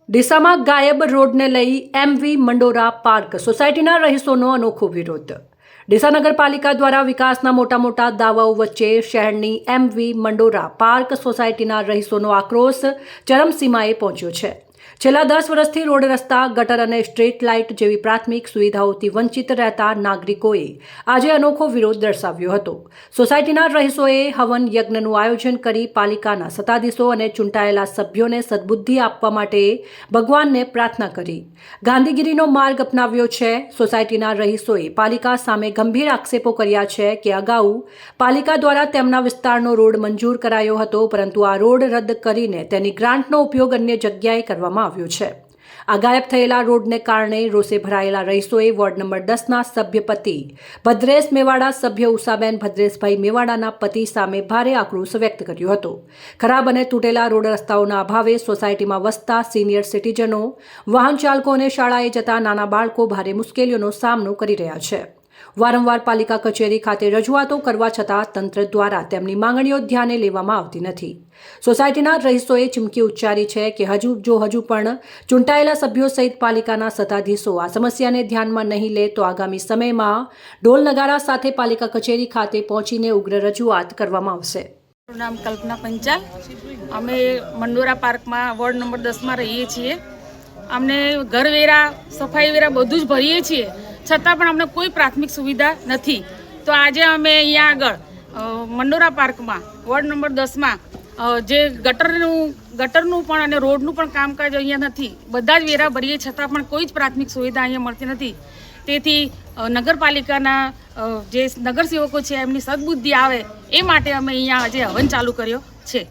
ડીસામાં ગાયબ રોડને લઈ MV Mandora park સોસાયટીના રહીશોનો અનોખો વિરોધ। ડીસા નગરપાલિકા દ્વારા વિકાસના મોટા દાવાઓ વચ્ચે શહેરની એમવી મંડોરા પાર્ક સોસાયટીના રહીશોનો આક્રોશ ચરમસીમાએ પહોંચ્યો છે। છેલ્લા 10 વર્ષથી રોડ રસ્તા ગટર અને સ્ટ્રીટ લાઇટ જેવી પ્રાથમિક સુવિધાઓથી વંચિત રહેતા નાગરિકોએ આજે અનોખો વિરોધ દર્શાવ્યો હતો। સોસાયટીના રહીશોએ હવન યજ્ઞનું આયોજન કરી પાલિકાના સત્તાધીશો અને ચૂંટાયેલા સભ્યોને સદબુદ્ધિ આપવા માટે ભગવાનને પ્રાર્થના કરી ગાંધીગીરીનો માર્ગ અપનાવ્યો છે। સોસાયટીના રહીશોએ પાલિકા સામે ગંભીર આક્ષેપો કર્યા છે કે અગાઉ પાલિકા દ્વારા તેમના વિસ્તારનો રોડ મંજૂર કરાયો હતો, પરંતુ આ રોડ રદ કરીને તેની ગ્રાન્ટનો ઉપયોગ અન્ય જગ્યાએ કરવામાં આવ્યો છે। આ ગાયબ થયેલા રોડને કારણે રોષે ભરાયેલા રહીશોએ વોર્ડ નંબર 10ના સભ્ય પતિ ભદ્રેશ મેવાડા, સભ્ય ઉષાબેન ભદ્રેશભાઈ મેવાડાના પતિ સામે ભારે આક્રોશ વ્યક્ત કર્યો હતો। ખરાબ અને તૂટેલા રોડ રસ્તાઓના અભાવે સોસાયટીમાં વસતા સિનિયર સિટીઝનો, વાહન ચાલકો અને શાળાએ જતા નાના બાળકો ભારે મુશ્કેલીઓનો સામનો કરી રહ્યા છે। વારંવાર પાલિકા કચેરી ખાતે રજૂઆતો કરવા છતાં તંત્ર દ્વારા તેમની માંગણીઓ ધ્યાને લેવામાં આવતી નથી। સોસાયટીના રહીશોએ ચીમકી ઉચ્ચારી છે કે હજુ પણ ચૂંટાયેલા સભ્યો સહિત પાલિકાના સત્તાધીશો આ સમસ્યાને ધ્યાનમાં નહીં લે તો આગામી સમયમાં ઢોલ નગારા સાથે પાલિકા કચેરી ખાતે પહોંચીને ઉગ્ર રજૂઆત કરવામાં આવશે। મારું નામ કલ્પના પંચાલ। અમે મંડોરા પાર્કમાં વોર્ડ નંબર 10માં રહીએ છીએ। અમને ઘરવેરા, સફાઈ વેરા બધું જ ભરીએ છીએ, છતાં પણ અમને કોઈ પ્રાથમિક સુવિધા નથી। તો આજે અમે અહીંયા આગળ મંડોરા પાર્કમાં વોર્ડ નંબર 10માં જે ગટરનું પણ અને રોડનું પણ કામકાજ અહીંયા નથી, બધા જ વેરા ભરીએ છતાં પણ કોઈ જ પ્રાથમિક સુવિધા અહીંયા મળતી નથી। તેથી નગરપાલિકાના જે નગરસેવકો છે એમની સદબુદ્ધિ આવે એ માટે અમે અહીંયા આજે હવન ચાલુ કર્યો છે।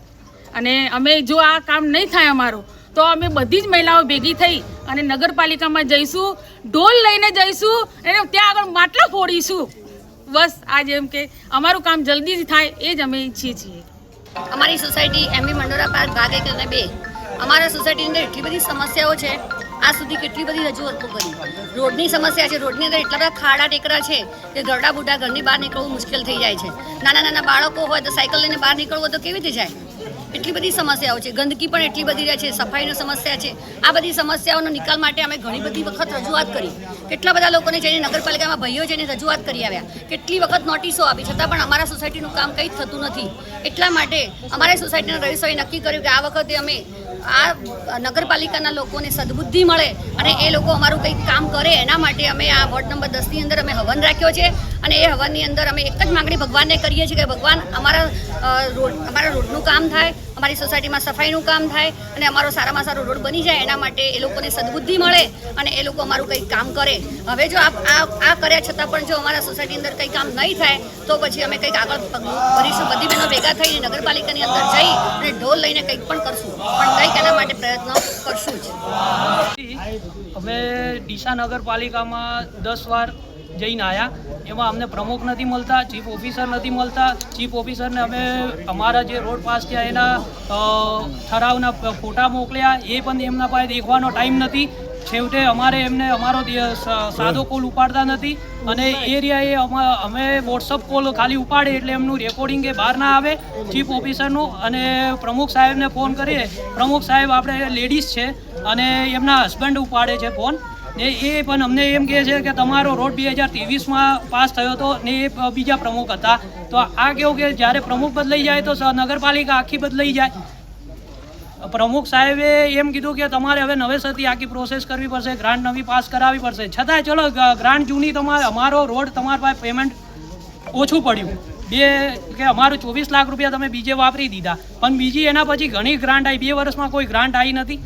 અને અમે જો આ કામ નહીં થાય અમારું તો અમે બધી જ મહિલાઓ ભેગી થઈ અને નગરપાલિકામાં જઈશું, ઢોલ લઈને જઈશું અને ત્યાં આગળ માટલા ફોડીશું। બસ આ જેમ કે અમારું કામ જલ્દીથી થાય એ જ અમે ઈચ્છીએ છીએ। અમારી સોસાયટી એમવી મંડોરા પાર્ક ભાગ 1 અને 2 અમારા સોસાયટીની અંદર એટલી બધી સમસ્યાઓ છે। આ સુધી કેટલી બધી રજૂઆતો કરી। રોડની સમસ્યા છે, રોડની અંદર એટલા બધા ખાડા ટેકરા છે કે ગરડા બુઢા ઘરની બહાર નીકળવું મુશ્કેલ થઈ જાય છે। નાના બાળકો હોય તો સાયકલ લઈને બહાર નીકળવું તો કેવી રીતે જાય? એટલી બધી સમસ્યાઓ છે। ગંદકી પણ એટલી બધી રહે છે, સફાઈની સમસ્યા છે। આ બધી સમસ્યાઓનો નિકાલ માટે અમે ઘણી બધી વખત રજૂઆત કરી। કેટલા બધા લોકોને જઈને નગરપાલિકામાં ભાઈઓ જઈને રજૂઆત કરી આવ્યા, કેટલી વખત નોટિસો આપી, છતાં પણ અમારા સોસાયટીનું કામ કંઈ જ થતું નથી। એટલા માટે અમારા સોસાયટીના રહીશોએ નક્કી કર્યું કે આ વખતે અમે આ નગરપાલિકાના લોકોને સદબુદ્ધિ મળે અને એ લોકો અમારું કંઈક કામ કરે એના માટે અમે આ વોર્ડ નંબર 10ની અંદર અમે હવન રાખ્યો છે। અને એ હવનની અંદર અમે એક જ માંગણી ભગવાનને કરીએ છીએ કે ભગવાન અમારા રોડનું કામ થાય, અમારી સોસાયટીમાં સફાઈનું કામ થાય અને અમારો સારામાં સારો રોડ બની જાય। એના માટે એ લોકોને સદબુદ્ધિ મળે અને એ લોકો અમારું કંઈક કામ કરે। હવે જો આ કર્યા છતાં પણ જો અમારા સોસાયટી અંદર કંઈ કામ નહીં થાય તો પછી અમે કંઈક આગળ પગલું ભરીશું। બધી બહેનો ભેગા થઈને નગરપાલિકાની અંદર જઈ અને ઢોલ લઈને કંઈક પણ કરશું, પણ કંઈક એના માટે પ્રયત્ન કરશું જ। અમે ડીસા નગરપાલિકામાં 10 વાર જઈને આવ્યા, એમાં અમને પ્રમુખ નથી મળતા, ચીફ ઓફિસર નથી મળતા। ચીફ ઓફિસરને અમે અમારા જે રોડ પાસ થયા એના ઠરાવના ફોટા મોકલ્યા, એ પણ એમના પાસે દેખવાનો ટાઈમ નથી। છેવટે અમારે એમને અમારો સાદો કોલ ઉપાડતા નથી અને એરિયાએ અમે વોટ્સઅપ કોલ ખાલી ઉપાડે એટલે એમનું રેકોર્ડિંગ એ બહાર ના આવે ચીફ ઓફિસરનું। અને પ્રમુખ સાહેબને ફોન કરીએ, પ્રમુખ સાહેબ આપણે લેડીઝ છે અને એમના હસબન્ડ ઉપાડે છે ફોન ને એ પણ અમને એમ કહે છે કે તમારો રોડ 2023માં પાસ થયો હતો ને એ બીજા પ્રમુખ હતા। તો આ કેવું કે જ્યારે પ્રમુખ બદલાઈ જાય તો નગરપાલિકા આખી બદલાઈ જાય। પ્રમુખ સાહેબે એમ કીધું કે તમારે હવે નવેસરથી આખી પ્રોસેસ કરવી પડશે, ગ્રાન્ટ નવી પાસ કરાવવી પડશે। છતાંય ચલો ગ્રાન્ટ જૂની અમારો રોડ તમારા પાસે પેમેન્ટ ઓછું પડ્યું કે અમારું 24 લાખ રૂપિયા તમે બીજે વાપરી દીધા, પણ બીજી એના પછી ઘણી ગ્રાન્ટ આવી, 2 વર્ષમાં કોઈ ગ્રાન્ટ આવી નથી।